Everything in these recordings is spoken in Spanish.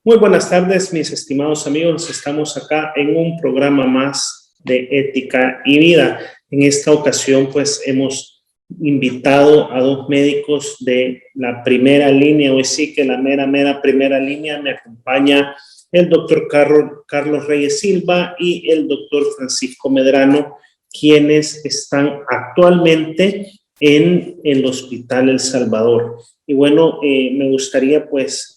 Muy buenas tardes, mis estimados amigos. Estamos acá en un programa más de Ética y Vida. En esta ocasión, pues, hemos invitado a dos médicos de la primera línea. Hoy sí que la mera primera línea. Me acompaña el doctor Carlos Reyes Silva y el doctor Francisco Medrano, quienes están actualmente en el Hospital El Salvador. Y bueno, me gustaría, pues,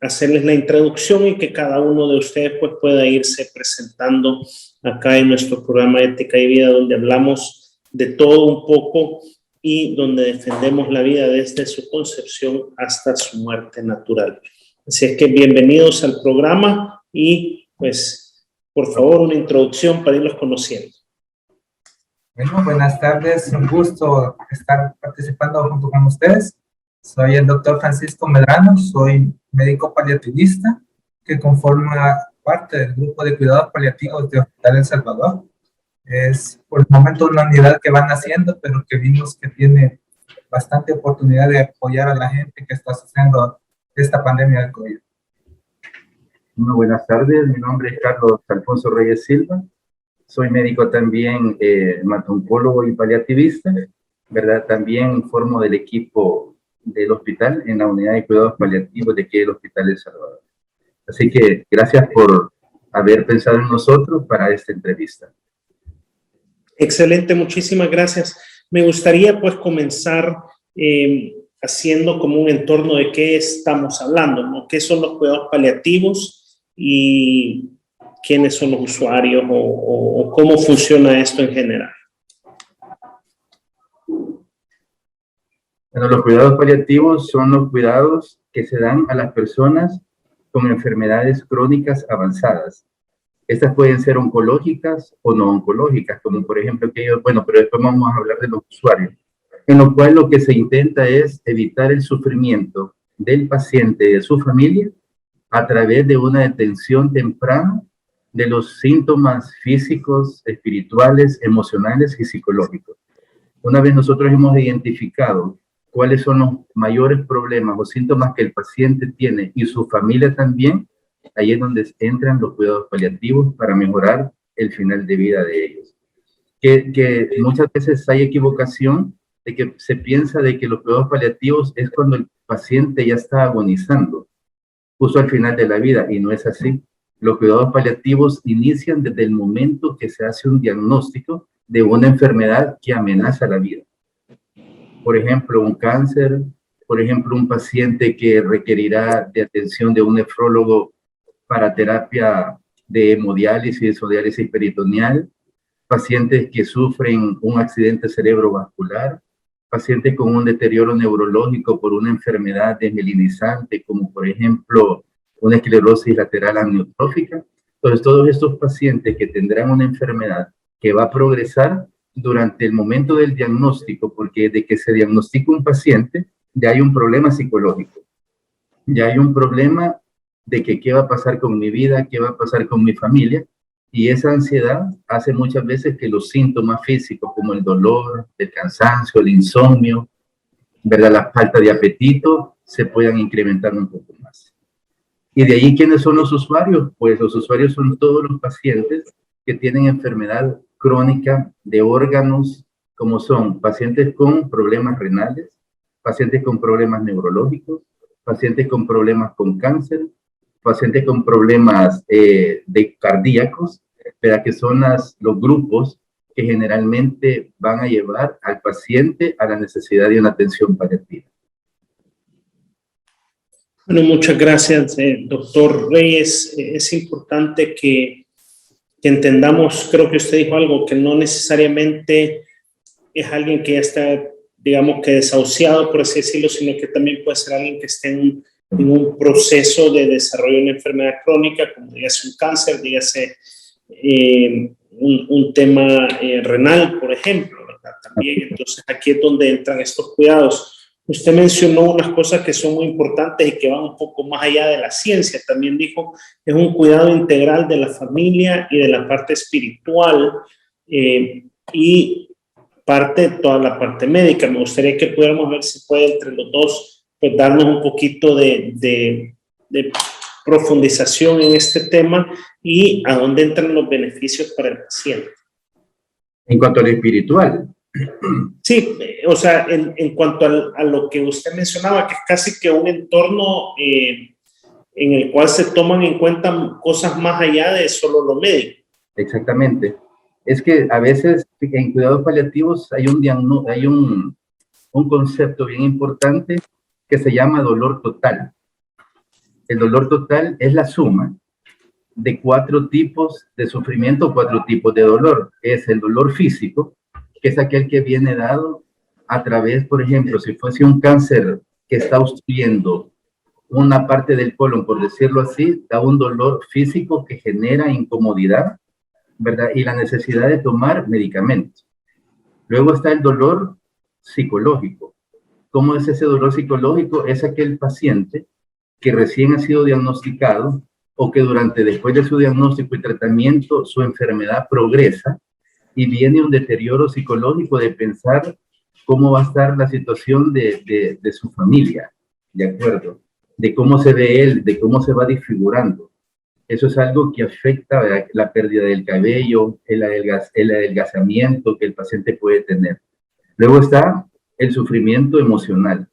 hacerles la introducción y que cada uno de ustedes pues pueda irse presentando acá en nuestro programa Ética y Vida, donde hablamos de todo un poco y donde defendemos la vida desde su concepción hasta su muerte natural. Así es que bienvenidos al programa y pues por favor una introducción para irlos conociendo. Bueno, buenas tardes, un gusto estar participando junto con ustedes. Soy el doctor Francisco Medrano, soy médico paliativista que conforma parte del grupo de cuidados paliativos de Hospital El Salvador. Es por el momento una unidad que van haciendo, pero que vimos que tiene bastante oportunidad de apoyar a la gente que está sufriendo esta pandemia del COVID. Muy buenas tardes, mi nombre es Carlos Alfonso Reyes Silva. Soy médico también, hemato-oncólogo y paliativista, ¿verdad? También formo del equipo del hospital en la unidad de cuidados paliativos de aquí del Hospital El Salvador. Así que gracias por haber pensado en nosotros para esta entrevista. Excelente, muchísimas gracias. Me gustaría pues comenzar haciendo como un entorno de qué estamos hablando, ¿no? ¿Qué son los cuidados paliativos y quiénes son los usuarios o cómo funciona esto en general? Bueno, los cuidados paliativos son los cuidados que se dan a las personas con enfermedades crónicas avanzadas. Estas pueden ser oncológicas o no oncológicas, como por ejemplo pero después vamos a hablar de los usuarios, en lo cual lo que se intenta es evitar el sufrimiento del paciente y de su familia a través de una detención temprana de los síntomas físicos, espirituales, emocionales y psicológicos. Una vez nosotros hemos identificado cuáles son los mayores problemas o síntomas que el paciente tiene y su familia también, ahí es donde entran los cuidados paliativos para mejorar el final de vida de ellos. Que muchas veces hay equivocación de que se piensa de que los cuidados paliativos es cuando el paciente ya está agonizando, justo al final de la vida, y no es así. Los cuidados paliativos inician desde el momento que se hace un diagnóstico de una enfermedad que amenaza la vida. Por ejemplo, un cáncer, por ejemplo, un paciente que requerirá de atención de un nefrólogo para terapia de hemodiálisis o diálisis peritoneal, pacientes que sufren un accidente cerebrovascular, pacientes con un deterioro neurológico por una enfermedad desmielinizante, como por ejemplo una esclerosis lateral amiotrófica. Entonces, todos estos pacientes que tendrán una enfermedad que va a progresar durante el momento del diagnóstico, porque de que se diagnostica un paciente, ya hay un problema psicológico, ya hay un problema de que qué va a pasar con mi vida, qué va a pasar con mi familia, y esa ansiedad hace muchas veces que los síntomas físicos como el dolor, el cansancio, el insomnio, ¿verdad?, la falta de apetito, se puedan incrementar un poco más. Y de ahí, ¿quiénes son los usuarios? Pues los usuarios son todos los pacientes que tienen enfermedad crónica de órganos, como son pacientes con problemas renales, pacientes con problemas neurológicos, pacientes con problemas con cáncer, pacientes con problemas de cardíacos, pero que son los grupos que generalmente van a llevar al paciente a la necesidad de una atención paliativa. Bueno, muchas gracias, doctor Reyes. Es importante que entendamos, creo que usted dijo algo, que no necesariamente es alguien que ya está, digamos que desahuciado, por así decirlo, sino que también puede ser alguien que esté en un proceso de desarrollo de una enfermedad crónica, como dígase un cáncer, dígase un tema renal, por ejemplo, ¿verdad? También, entonces aquí es donde entran estos cuidados. Usted mencionó unas cosas que son muy importantes y que van un poco más allá de la ciencia. También dijo, es un cuidado integral de la familia y de la parte espiritual y toda la parte médica. Me gustaría que pudiéramos ver si puede entre los dos pues darnos un poquito de profundización en este tema y a dónde entran los beneficios para el paciente. En cuanto a lo espiritual. Sí, o sea, en cuanto a lo que usted mencionaba, que es casi que un entorno en el cual se toman en cuenta cosas más allá de solo lo médico. Exactamente. Es que a veces en cuidados paliativos hay un concepto bien importante que se llama dolor total. El dolor total es la suma de 4 tipos de sufrimiento, 4 tipos de dolor. Es el dolor físico, que es aquel que viene dado a través, por ejemplo, si fuese un cáncer que está obstruyendo una parte del colon, por decirlo así, da un dolor físico que genera incomodidad, ¿verdad? Y la necesidad de tomar medicamentos. Luego está el dolor psicológico. ¿Cómo es ese dolor psicológico? Es aquel paciente que recién ha sido diagnosticado o que después de su diagnóstico y tratamiento, su enfermedad progresa y viene un deterioro psicológico de pensar cómo va a estar la situación de su familia, ¿de acuerdo? De cómo se ve él, de cómo se va disfigurando. Eso es algo que afecta la pérdida del cabello, el adelgazamiento que el paciente puede tener. Luego está el sufrimiento emocional,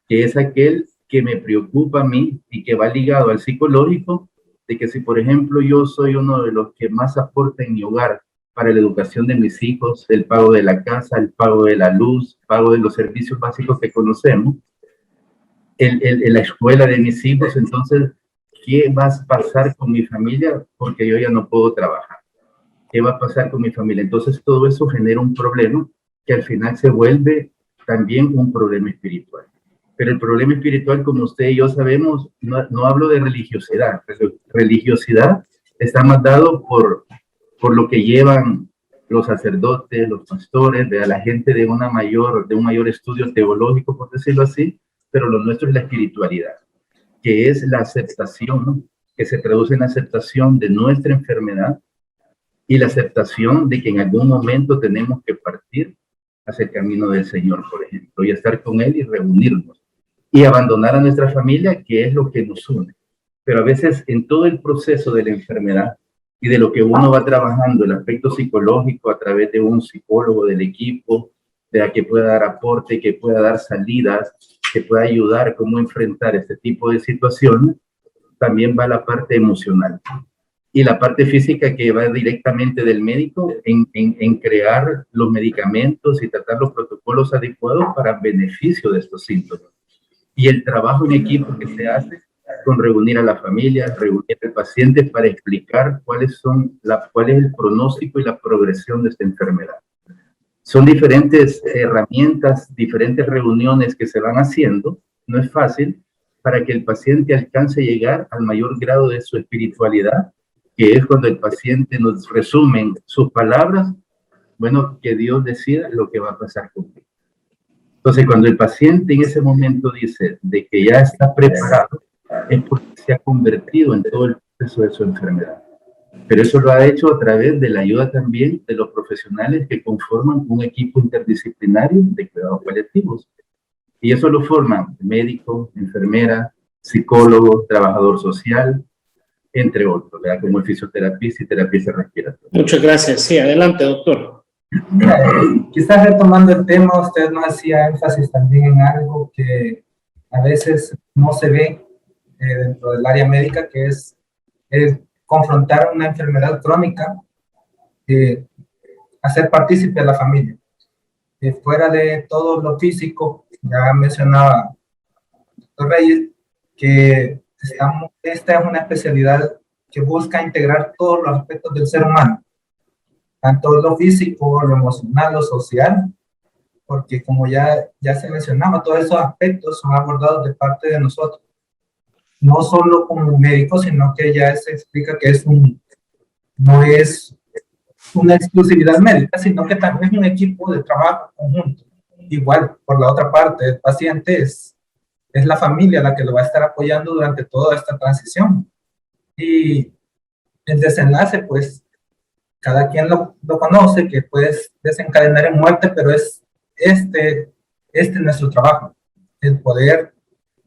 que es aquel que me preocupa a mí y que va ligado al psicológico, de que si, por ejemplo, yo soy uno de los que más aporta en mi hogar para la educación de mis hijos, el pago de la casa, el pago de la luz, el pago de los servicios básicos que conocemos, la escuela de mis hijos, entonces, ¿qué va a pasar con mi familia? Porque yo ya no puedo trabajar. ¿Qué va a pasar con mi familia? Entonces, todo eso genera un problema que al final se vuelve también un problema espiritual. Pero el problema espiritual, como usted y yo sabemos, no hablo de religiosidad. Religiosidad está más dado por lo que llevan los sacerdotes, los pastores, de la gente de un mayor estudio teológico, por decirlo así, pero lo nuestro es la espiritualidad, que es la aceptación, ¿no? Que se traduce en la aceptación de nuestra enfermedad y la aceptación de que en algún momento tenemos que partir hacia el camino del Señor, por ejemplo, y estar con Él y reunirnos y abandonar a nuestra familia, que es lo que nos une. Pero a veces en todo el proceso de la enfermedad y de lo que uno va trabajando, el aspecto psicológico a través de un psicólogo del equipo, de que pueda dar aporte, que pueda dar salidas, que pueda ayudar a cómo enfrentar este tipo de situaciones, también va la parte emocional. Y la parte física que va directamente del médico en crear los medicamentos y tratar los protocolos adecuados para beneficio de estos síntomas. Y el trabajo en equipo que se hace con reunir a la familia, reunir al paciente para explicar cuál es el pronóstico y la progresión de esta enfermedad. Son diferentes herramientas, diferentes reuniones que se van haciendo, no es fácil, para que el paciente alcance a llegar al mayor grado de su espiritualidad, que es cuando el paciente nos resume en sus palabras, bueno, que Dios decida lo que va a pasar conmigo. Entonces, cuando el paciente en ese momento dice de que ya está preparado, es porque se ha convertido en todo el proceso de su enfermedad. Pero eso lo ha hecho a través de la ayuda también de los profesionales que conforman un equipo interdisciplinario de cuidados paliativos. Y eso lo forman médico, enfermera, psicólogo, trabajador social, entre otros, ¿verdad? Como el fisioterapista y terapista respiratoria. Muchas gracias. Sí, adelante, doctor. Quizás retomando el tema, usted nos hacía énfasis también en algo que a veces no se ve dentro del área médica, que es confrontar una enfermedad crónica, hacer partícipe a la familia. Fuera de todo lo físico, ya mencionaba el doctor Reyes, que esta es una especialidad que busca integrar todos los aspectos del ser humano, tanto lo físico, lo emocional, lo social, porque como ya se mencionaba, todos esos aspectos son abordados de parte de nosotros. No solo como médicos, sino que ya se explica que no es una exclusividad médica, sino que también es un equipo de trabajo conjunto. Igual, por la otra parte, el paciente es la familia la que lo va a estar apoyando durante toda esta transición. Y el desenlace, pues, cada quien lo conoce, que puede desencadenar en muerte, pero es nuestro trabajo, el poder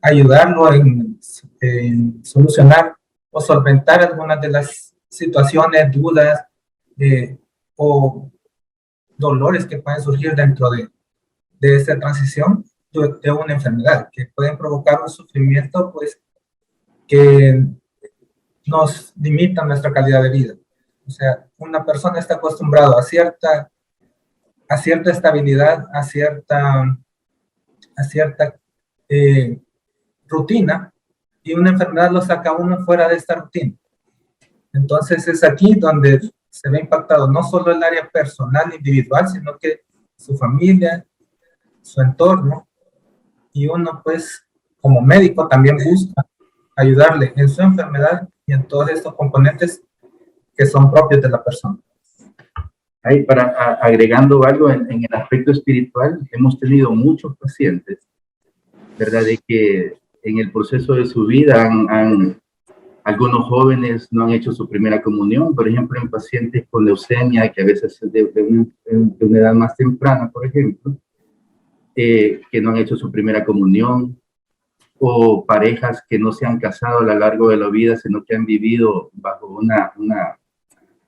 ayudarlo en solucionar o solventar algunas de las situaciones, dudas o dolores que pueden surgir dentro de esta transición de una enfermedad, que pueden provocar un sufrimiento pues que nos limita nuestra calidad de vida. O sea, una persona está acostumbrada a cierta estabilidad, a cierta rutina, y una enfermedad lo saca a uno fuera de esta rutina. Entonces es aquí donde se ve impactado no solo el área personal, individual, sino que su familia, su entorno, y uno pues como médico también busca ayudarle en su enfermedad y en todos estos componentes que son propios de la persona. Ahí, agregando algo en el aspecto espiritual, hemos tenido muchos pacientes, ¿verdad? De que en el proceso de su vida algunos jóvenes no han hecho su primera comunión, por ejemplo, en pacientes con leucemia, que a veces es de una edad más temprana, por ejemplo, que no han hecho su primera comunión, o parejas que no se han casado a lo largo de la vida, sino que han vivido bajo una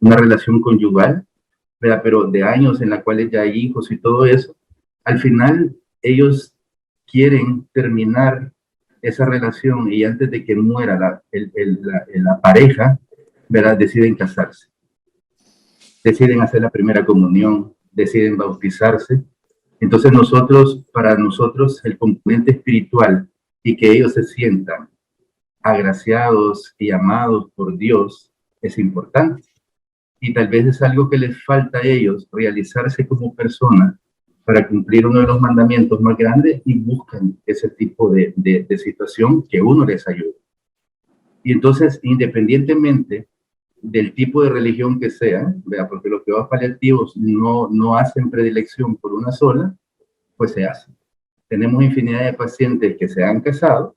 relación conyugal, ¿verdad? Pero de años en la cual ya hay hijos y todo eso. Al final, ellos quieren terminar esa relación y antes de que muera la pareja, ¿verdad? Deciden casarse, deciden hacer la primera comunión, deciden bautizarse. Entonces para nosotros, el componente espiritual y que ellos se sientan agraciados y amados por Dios es importante. Y tal vez es algo que les falta a ellos, realizarse como persona para cumplir uno de los mandamientos más grandes, y buscan ese tipo de situación que uno les ayude. Y entonces, independientemente del tipo de religión que sea, ¿verdad? Porque los cuidados paliativos no hacen predilección por una sola, pues se hace. Tenemos infinidad de pacientes que se han casado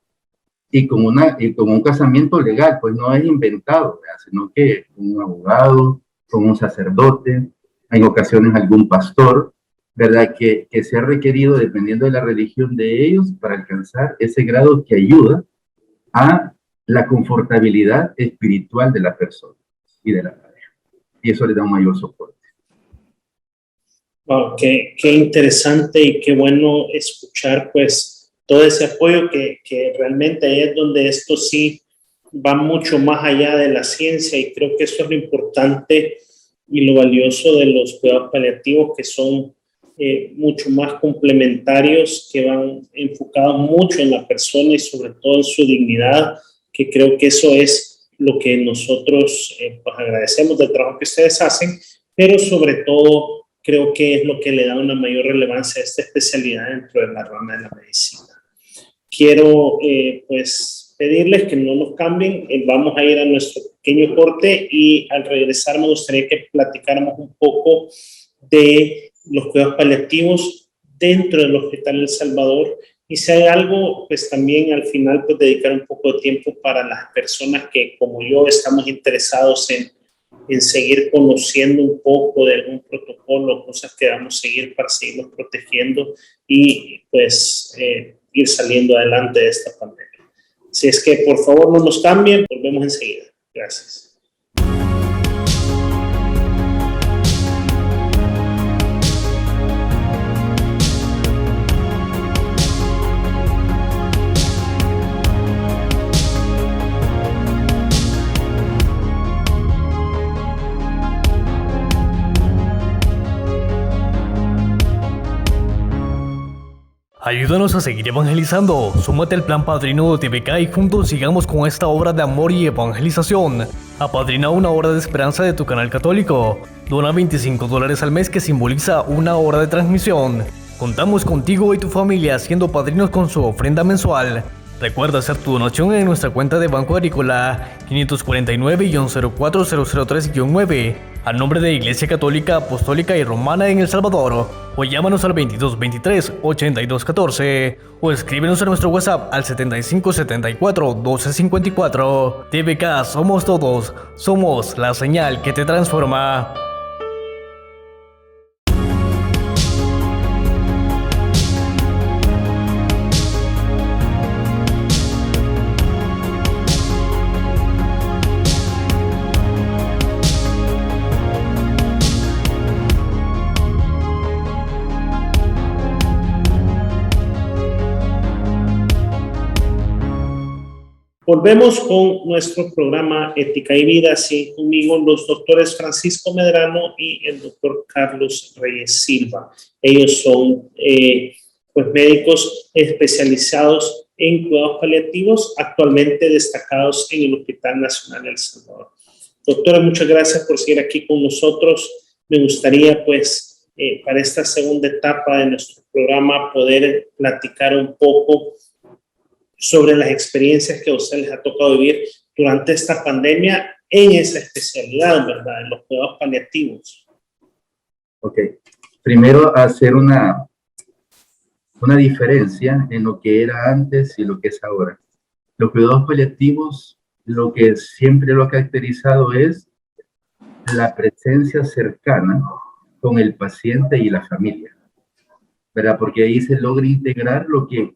y con un casamiento legal, pues no es inventado, ¿verdad? Sino que un abogado, con un sacerdote, en ocasiones algún pastor, ¿verdad? Que se ha requerido dependiendo de la religión de ellos para alcanzar ese grado que ayuda a la confortabilidad espiritual de la persona y de la pareja. Y eso le da un mayor soporte. Wow, qué interesante y qué bueno escuchar pues todo ese apoyo que realmente ahí es donde esto sí va mucho más allá de la ciencia, y creo que eso es lo importante y lo valioso de los cuidados paliativos, que son mucho más complementarios, que van enfocados mucho en la persona y sobre todo en su dignidad, que creo que eso es lo que nosotros pues agradecemos del trabajo que ustedes hacen, pero sobre todo creo que es lo que le da una mayor relevancia a esta especialidad dentro de la rama de la medicina. Quiero pues pedirles que no nos cambien, vamos a ir a nuestro pequeño corte y al regresar me gustaría que platicáramos un poco de los cuidados paliativos dentro del Hospital El Salvador, y si hay algo, pues también al final pues dedicar un poco de tiempo para las personas que como yo estamos interesados en seguir conociendo un poco de algún protocolo, cosas que vamos a seguir para seguirnos protegiendo y pues ir saliendo adelante de esta pandemia. Así es que por favor no nos cambien, volvemos enseguida. Gracias. Ayúdanos a seguir evangelizando. Súmate al plan Padrino de TVK y juntos sigamos con esta obra de amor y evangelización. Apadrina una hora de esperanza de tu canal católico. Dona $25 al mes, que simboliza una hora de transmisión. Contamos contigo y tu familia siendo padrinos con su ofrenda mensual. Recuerda hacer tu donación en nuestra cuenta de Banco Agrícola 549-04003-9 al nombre de Iglesia Católica, Apostólica y Romana en El Salvador, o llámanos al 2223-8214 o escríbenos a nuestro WhatsApp al 7574-1254. TVK, somos todos, somos la señal que te transforma. Volvemos con nuestro programa Ética y Vida, así conmigo los doctores Francisco Medrano y el doctor Carlos Reyes Silva. Ellos son pues médicos especializados en cuidados paliativos, actualmente destacados en el Hospital Nacional de El Salvador. Doctora, muchas gracias por seguir aquí con nosotros. Me gustaría pues para esta segunda etapa de nuestro programa poder platicar un poco sobre las experiencias que a ustedes les ha tocado vivir durante esta pandemia en esa especialidad, ¿verdad? En los cuidados paliativos. Ok. Primero, hacer una diferencia en lo que era antes y lo que es ahora. Los cuidados paliativos, lo que siempre lo ha caracterizado es la presencia cercana con el paciente y la familia, ¿verdad? Porque ahí se logra integrar lo que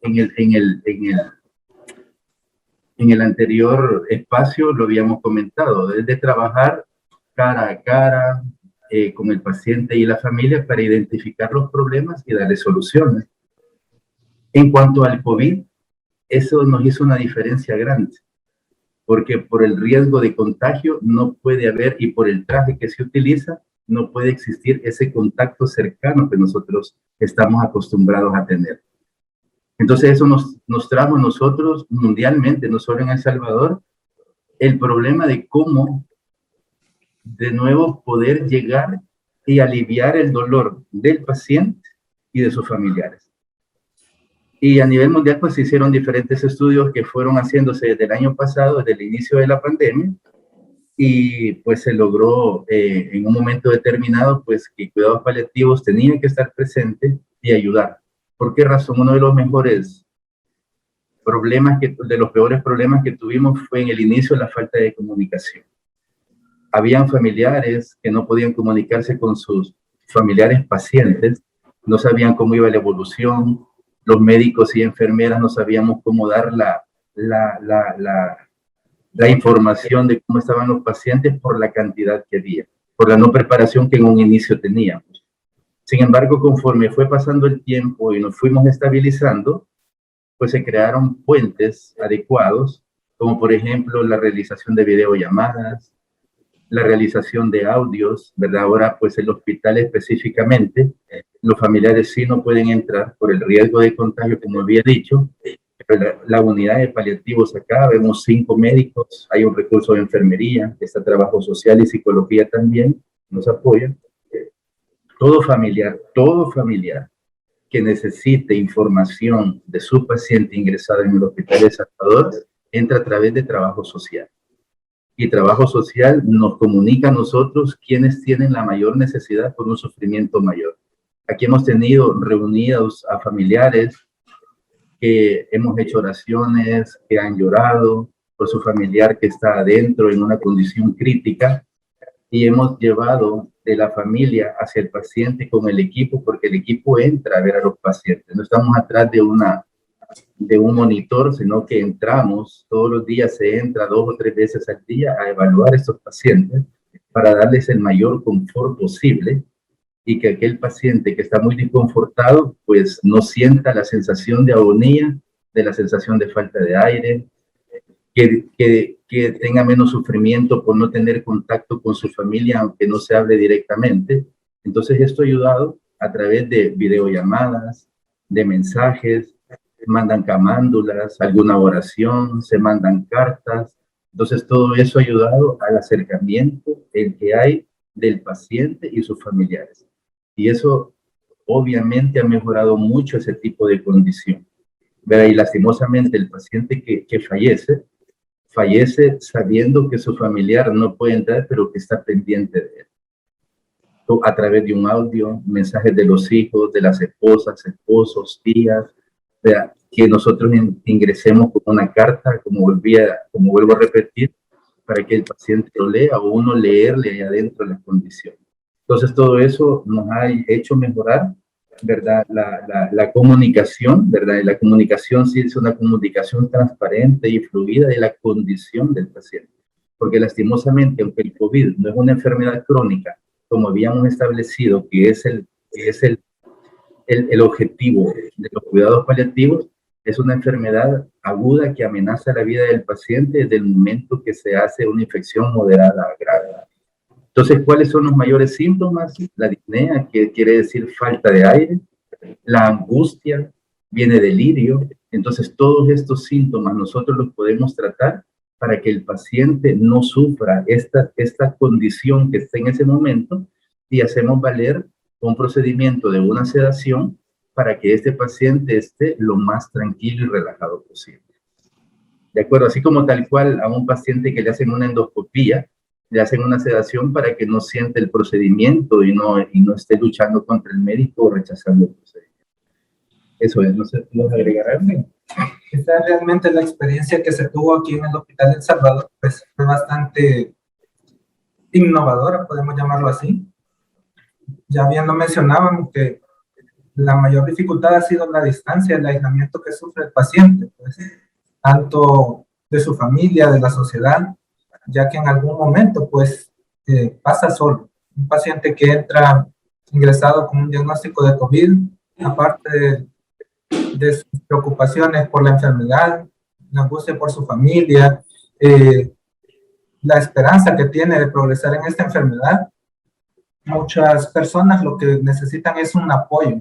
en el anterior espacio lo habíamos comentado, desde trabajar cara a cara con el paciente y la familia para identificar los problemas y darle soluciones. En cuanto al COVID, eso nos hizo una diferencia grande, porque por el riesgo de contagio no puede haber, y por el traje que se utiliza, no puede existir ese contacto cercano que nosotros estamos acostumbrados a tener. Entonces eso nos trajo a nosotros mundialmente, no solo en El Salvador, el problema de cómo de nuevo poder llegar y aliviar el dolor del paciente y de sus familiares. Y a nivel mundial pues se hicieron diferentes estudios que fueron haciéndose desde el año pasado, desde el inicio de la pandemia, y pues se logró en un momento determinado pues que cuidados paliativos tenían que estar presentes y ayudar. ¿Por qué razón? Uno de los mejores problemas, de los peores problemas que tuvimos fue en el inicio la falta de comunicación. Habían familiares que no podían comunicarse con sus familiares pacientes, no sabían cómo iba la evolución, los médicos y enfermeras no sabíamos cómo dar la información de cómo estaban los pacientes por la cantidad que había, por la no preparación que en un inicio teníamos. Sin embargo, conforme fue pasando el tiempo y nos fuimos estabilizando, pues se crearon puentes adecuados, como por ejemplo la realización de videollamadas, la realización de audios, ¿verdad? Ahora, pues el hospital específicamente, los familiares sí no pueden entrar por el riesgo de contagio, como había dicho, pero la unidad de paliativos acá, vemos 5 médicos, hay un recurso de enfermería, está trabajo social y psicología también, nos apoyan. Todo familiar que necesite información de su paciente ingresado en el Hospital de El Salvador, entra a través de trabajo social. Y trabajo social nos comunica a nosotros quienes tienen la mayor necesidad por un sufrimiento mayor. Aquí hemos tenido reunidos a familiares que hemos hecho oraciones, que han llorado por su familiar que está adentro en una condición crítica, y hemos llevado de la familia hacia el paciente con el equipo, porque el equipo entra a ver a los pacientes. No estamos atrás de un monitor, sino que entramos, todos los días se entra 2 o 3 veces al día a evaluar a estos pacientes para darles el mayor confort posible y que aquel paciente que está muy desconfortado, pues no sienta la sensación de agonía, de la sensación de falta de aire, que tenga menos sufrimiento por no tener contacto con su familia, aunque no se hable directamente. Entonces esto ha ayudado a través de videollamadas, de mensajes, mandan camándulas, alguna oración, se mandan cartas. Entonces todo eso ha ayudado al acercamiento el que hay del paciente y sus familiares. Y eso obviamente ha mejorado mucho ese tipo de condición. ¿Verdad? Y lastimosamente el paciente que fallece sabiendo que su familiar no puede entrar, pero que está pendiente de él. A través de un audio, mensajes de los hijos, de las esposas, esposos, tías, ¿verdad? Que nosotros ingresemos con una carta, como vuelvo a repetir, para que el paciente lo lea o uno leerle ahí adentro las condiciones. Entonces todo eso nos ha hecho mejorar, ¿verdad? La comunicación, ¿verdad? Y la comunicación sí es una comunicación transparente y fluida de la condición del paciente. Porque lastimosamente, aunque el COVID no es una enfermedad crónica, como habíamos establecido que es el objetivo de los cuidados paliativos, Es una enfermedad aguda que amenaza la vida del paciente desde el momento que se hace una infección moderada a grave. Entonces, ¿cuáles son los mayores síntomas? La disnea, que quiere decir falta de aire, la angustia, viene delirio. Entonces, todos estos síntomas nosotros los podemos tratar para que el paciente no sufra esta condición que está en ese momento, y hacemos valer un procedimiento de una sedación para que este paciente esté lo más tranquilo y relajado posible. ¿De acuerdo? Así como tal cual a un paciente que le hacen una endoscopía, le hacen una sedación para que no siente el procedimiento y no esté luchando contra el médico o rechazando el procedimiento. Eso es, no sé, ¿nos agregarán? Esta es realmente la experiencia que se tuvo aquí en el Hospital de El Salvador, pues fue bastante innovadora, podemos llamarlo así. Ya bien lo mencionábamos que la mayor dificultad ha sido la distancia, el aislamiento que sufre el paciente, pues, tanto de su familia, de la sociedad, ya que en algún momento pues pasa solo. Un paciente que entra ingresado con un diagnóstico de COVID, aparte de sus preocupaciones por la enfermedad, la angustia por su familia, la esperanza que tiene de progresar en esta enfermedad, muchas personas lo que necesitan es un apoyo.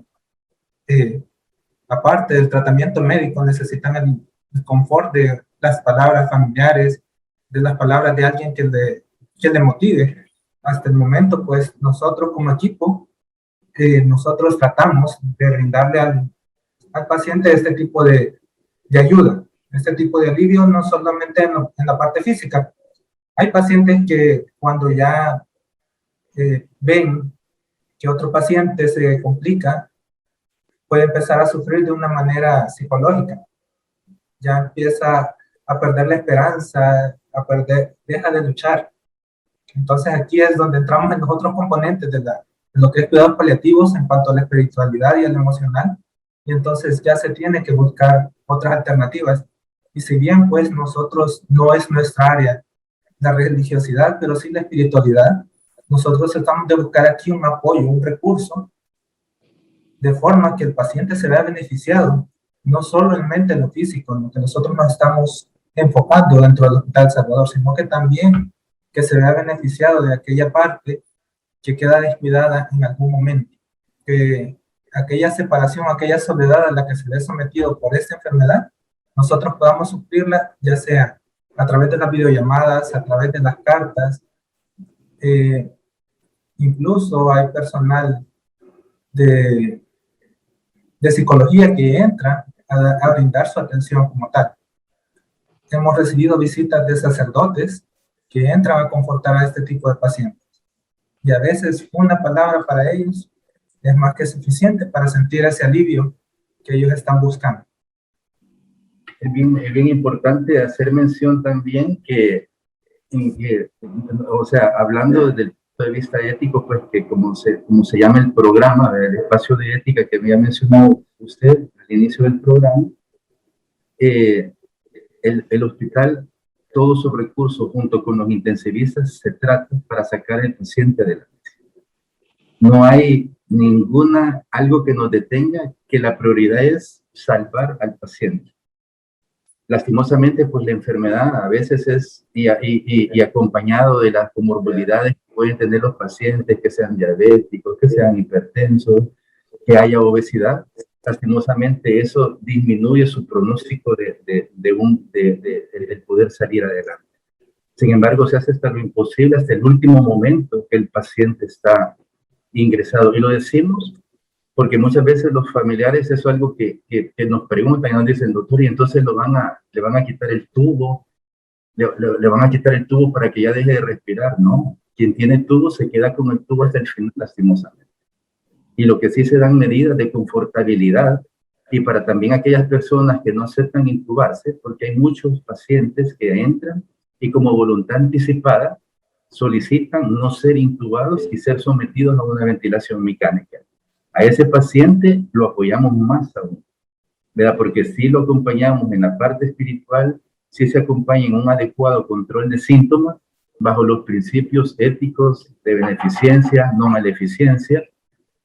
Aparte del tratamiento médico, necesitan el confort de las palabras familiares, de las palabras de alguien que le motive. Hasta el momento, pues nosotros como equipo, nosotros tratamos de brindarle al paciente este tipo de ayuda, este tipo de alivio, no solamente en la parte física. Hay pacientes que cuando ya ven que otro paciente se complica, puede empezar a sufrir de una manera psicológica. Ya empieza a perder la esperanza, deja de luchar. Entonces aquí es donde entramos en los otros componentes de lo que es cuidados paliativos en cuanto a la espiritualidad y a lo emocional, y entonces ya se tiene que buscar otras alternativas. Y si bien pues nosotros no es nuestra área la religiosidad, pero sí la espiritualidad, nosotros tratamos de buscar aquí un apoyo, un recurso, de forma que el paciente se vea beneficiado, no solamente en lo físico, en lo que nosotros nos estamos enfocando dentro del Hospital Salvador, sino que también que se vea beneficiado de aquella parte que queda descuidada en algún momento, que aquella separación, aquella soledad a la que se ve sometido por esta enfermedad, nosotros podamos suplirla, ya sea a través de las videollamadas, a través de las cartas, incluso hay personal de psicología que entra a brindar su atención como tal. Hemos recibido visitas de sacerdotes que entran a confortar a este tipo de pacientes. Y a veces una palabra para ellos es más que suficiente para sentir ese alivio que ellos están buscando. Es bien importante hacer mención también que, o sea, hablando desde el punto de vista ético, pues que como se llama el programa, el espacio de ética que había mencionado usted al inicio del programa, el hospital, todos sus recursos junto con los intensivistas se tratan para sacar al paciente adelante. No hay algo que nos detenga, que la prioridad es salvar al paciente. Lastimosamente, pues la enfermedad a veces es, y acompañado de las comorbilidades que pueden tener los pacientes, que sean diabéticos, que sean hipertensos, que haya obesidad, lastimosamente eso disminuye su pronóstico de poder salir adelante. Sin embargo, se hace hasta lo imposible, hasta el último momento que el paciente está ingresado. Y lo decimos porque muchas veces los familiares, eso es algo que nos preguntan y nos dicen, doctor, y entonces le van a quitar el tubo, le van a quitar el tubo para que ya deje de respirar. No, quien tiene tubo se queda con el tubo hasta el final, lastimosamente. Y lo que sí se dan medidas de confortabilidad, y para también aquellas personas que no aceptan intubarse, porque hay muchos pacientes que entran y como voluntad anticipada solicitan no ser intubados y ser sometidos a una ventilación mecánica. A ese paciente lo apoyamos más aún, ¿verdad? Porque si lo acompañamos en la parte espiritual, si se acompaña en un adecuado control de síntomas, bajo los principios éticos de beneficencia, no maleficencia,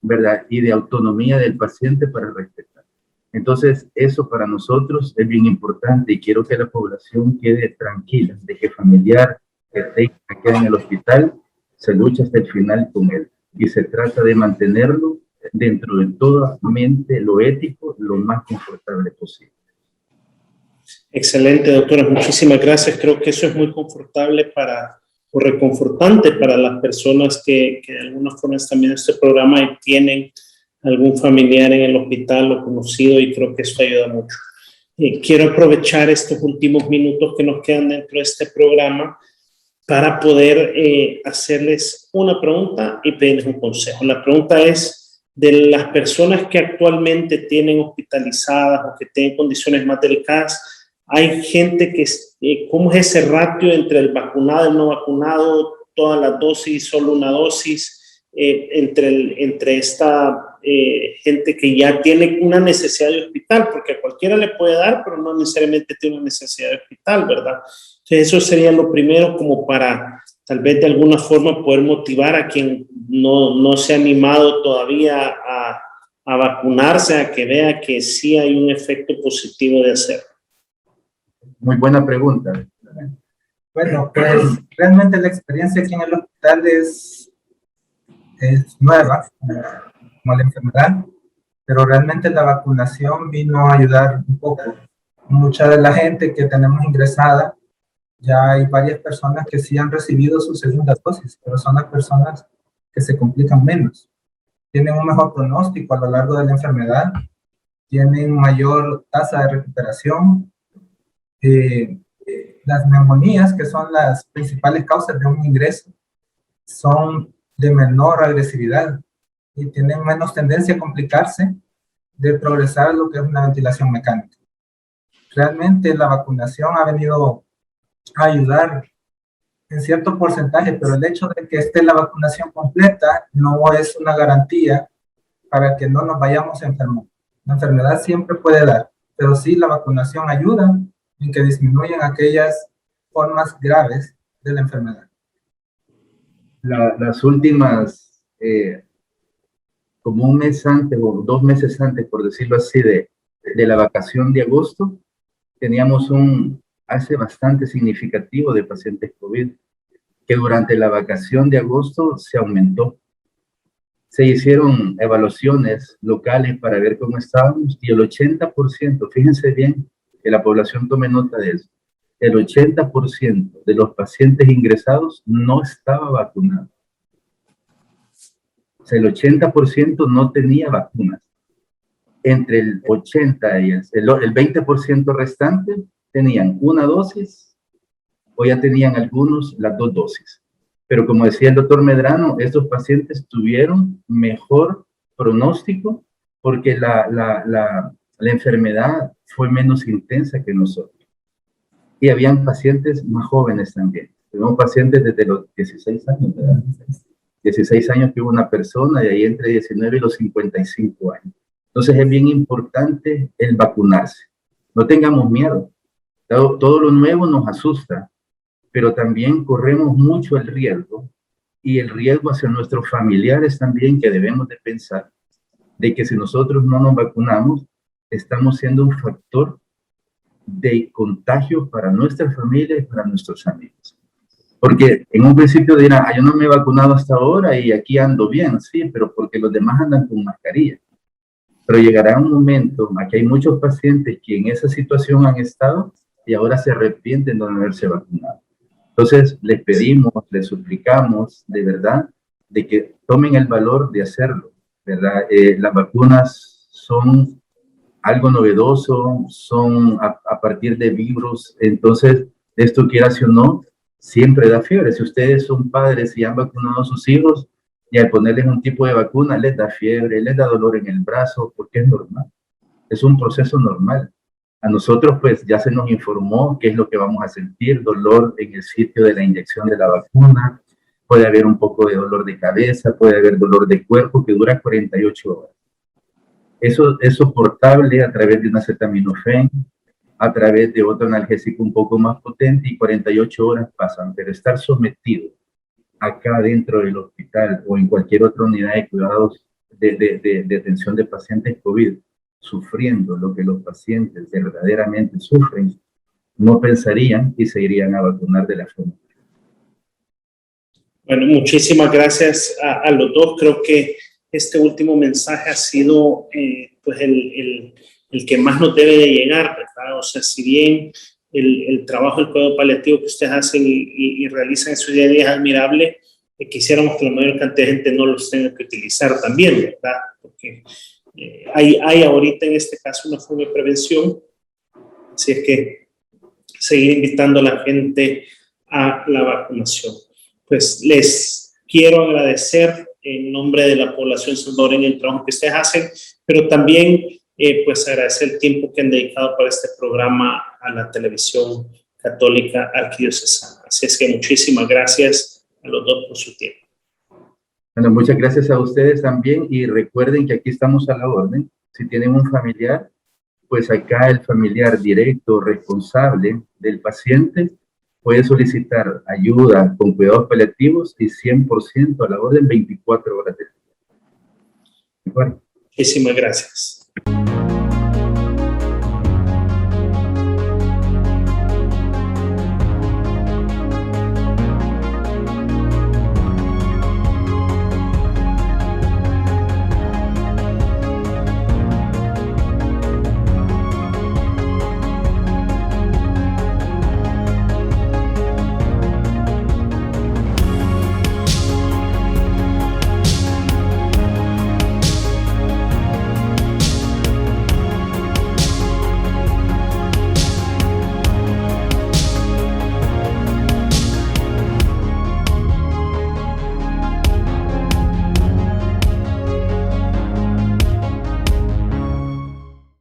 ¿verdad? Y de autonomía del paciente para respetar. Entonces, eso para nosotros es bien importante y quiero que la población quede tranquila de que familiar que quede en el hospital se lucha hasta el final con él y se trata de mantenerlo dentro de toda mente, lo ético, lo más confortable posible. Excelente, doctora. Muchísimas gracias. Creo que eso es muy confortable o reconfortante para las personas que de alguna forma están viendo este programa y tienen algún familiar en el hospital o conocido, y creo que eso ayuda mucho. Quiero aprovechar estos últimos minutos que nos quedan dentro de este programa para poder hacerles una pregunta y pedirles un consejo. La pregunta es, de las personas que actualmente tienen hospitalizadas o que tienen condiciones más delicadas, hay gente que, ¿cómo es ese ratio entre el vacunado y el no vacunado, todas las dosis, solo una dosis, entre esta gente que ya tiene una necesidad de hospital? Porque a cualquiera le puede dar, pero no necesariamente tiene una necesidad de hospital, ¿verdad? Entonces eso sería lo primero, como para tal vez de alguna forma poder motivar a quien no se ha animado todavía a vacunarse, a que vea que sí hay un efecto positivo de hacerlo. Muy buena pregunta. Bueno, pues realmente la experiencia aquí en el hospital es nueva, como la enfermedad, pero realmente la vacunación vino a ayudar un poco. Mucha de la gente que tenemos ingresada, ya hay varias personas que sí han recibido su segunda dosis, pero son las personas que se complican menos. Tienen un mejor pronóstico a lo largo de la enfermedad, tienen mayor tasa de recuperación. Las neumonías, que son las principales causas de un ingreso, son de menor agresividad y tienen menos tendencia a complicarse de progresar a lo que es una ventilación mecánica. Realmente la vacunación ha venido a ayudar en cierto porcentaje, pero el hecho de que esté la vacunación completa no es una garantía para que no nos vayamos a enfermar. La enfermedad siempre puede dar, pero sí la vacunación ayuda en que disminuyan aquellas formas graves de la enfermedad. Las últimas, como un mes antes o 2 meses antes, por decirlo así, de la vacación de agosto, teníamos un alce bastante significativo de pacientes COVID, que durante la vacación de agosto se aumentó. Se hicieron evaluaciones locales para ver cómo estábamos y el 80%, fíjense bien, que la población tome nota de eso, el 80% de los pacientes ingresados no estaba vacunado. O sea, el 80% no tenía vacunas. Entre el 80 y el 20% restante tenían una dosis o ya tenían algunos las 2 dosis. Pero como decía el doctor Medrano, estos pacientes tuvieron mejor pronóstico porque la enfermedad fue menos intensa que nosotros. Y habían pacientes más jóvenes también. Tenemos pacientes desde los 16 años, ¿verdad? 16 años que hubo una persona, y ahí entre 19 y los 55 años. Entonces es bien importante el vacunarse. No tengamos miedo. Todo lo nuevo nos asusta, pero también corremos mucho el riesgo, y el riesgo hacia nuestros familiares también, que debemos de pensar de que si nosotros no nos vacunamos, estamos siendo un factor de contagio para nuestra familia y para nuestros amigos. Porque en un principio dirán, yo no me he vacunado hasta ahora y aquí ando bien, sí, pero porque los demás andan con mascarilla. Pero llegará un momento, aquí hay muchos pacientes que en esa situación han estado y ahora se arrepienten de no haberse vacunado. Entonces, les pedimos, les suplicamos, de verdad, de que tomen el valor de hacerlo, ¿verdad? Las vacunas son algo novedoso, son a partir de virus, entonces, esto quieras o no, siempre da fiebre. Si ustedes son padres y han vacunado a sus hijos, y al ponerles un tipo de vacuna les da fiebre, les da dolor en el brazo, porque es normal, es un proceso normal. A nosotros pues ya se nos informó qué es lo que vamos a sentir: dolor en el sitio de la inyección de la vacuna, puede haber un poco de dolor de cabeza, puede haber dolor de cuerpo que dura 48 horas. Eso es soportable a través de un acetaminofén, a través de otro analgésico un poco más potente, y 48 horas pasan, pero estar sometido acá dentro del hospital o en cualquier otra unidad de cuidados de atención de pacientes COVID sufriendo lo que los pacientes verdaderamente sufren, no pensarían y se irían a vacunar de la forma. Bueno, muchísimas gracias a los dos. Creo que este último mensaje ha sido pues el que más nos debe de llegar, ¿verdad? O sea, si bien el trabajo del cuidado paliativo que ustedes hacen y realizan en su día a día es admirable, quisiéramos que la mayor cantidad de gente no los tenga que utilizar también, ¿verdad? Porque hay ahorita en este caso una forma de prevención, así es que seguir invitando a la gente a la vacunación. Pues les quiero agradecer en nombre de la población salvadoreña el trabajo que ustedes hacen, pero también pues agradecer el tiempo que han dedicado para este programa a la televisión católica arquidiocesana. Así es que muchísimas gracias a los dos por su tiempo. Bueno, muchas gracias a ustedes también y recuerden que aquí estamos a la orden. Si tienen un familiar, pues acá el familiar directo, responsable del paciente, puede solicitar ayuda con cuidados paliativos y 100% a la orden 24 horas del día. Muchísimas gracias.